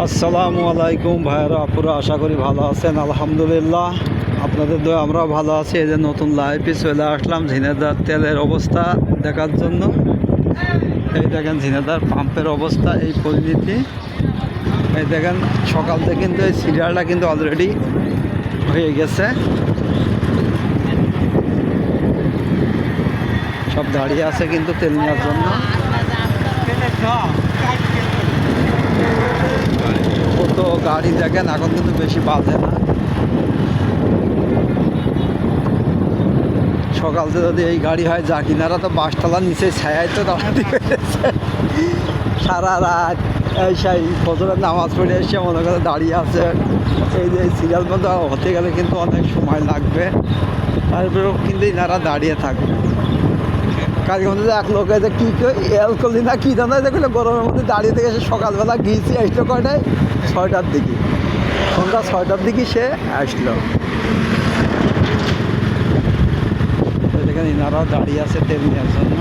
আসসালামু আলাইকুম ভাইয়েরা আপুরা, আশা করি ভালো আছেন। আলহামদুলিল্লাহ, আপনাদের দোয়া আমরাও ভালো আছি। এই যে নতুন লাইভে চলে আসলাম ঝিনেদার তেলের অবস্থা দেখার জন্য। এই দেখেন ঝিনেদার পাম্পের অবস্থা, এই পরিণতি। এই দেখেন সকাল থেকে কিন্তু এই সিরিয়ালটা কিন্তু অলরেডি হয়ে গেছে, সব দাঁড়িয়ে আছে কিন্তু তেল নেওয়ার জন্য। কত গাড়ি দেখেন, এখন কিন্তু বেশি বাঁধে না। সকাল থেকে যদি এই গাড়ি হয়, যা কিনারা তো বাসতলার নিচে ছায়ায় তো দাঁড়াতে পেরেছে সারা রাত। এই সেই ফজরের নামাজ পড়ে এসে মনে করে দাঁড়িয়ে আছে। এই যে সিরিয়াল বন্ধ হতে গেলে কিন্তু অনেক সময় লাগবে, তারপরেও কিন্তু এনারা দাঁড়িয়ে থাকবে। কালকে মধ্যে এক লোক যে কী এল করলি না কী জানা দেখলে গরমের মধ্যে দাঁড়িয়ে থেকে সে সকালবেলা গিয়েছি, আসলো কয়টায়? 6টার দিকে, সন্ধ্যা 6টার দিকে সে আসলো। দেখেন এনারাও দাঁড়িয়ে আছে তেল নেওয়ার জন্য।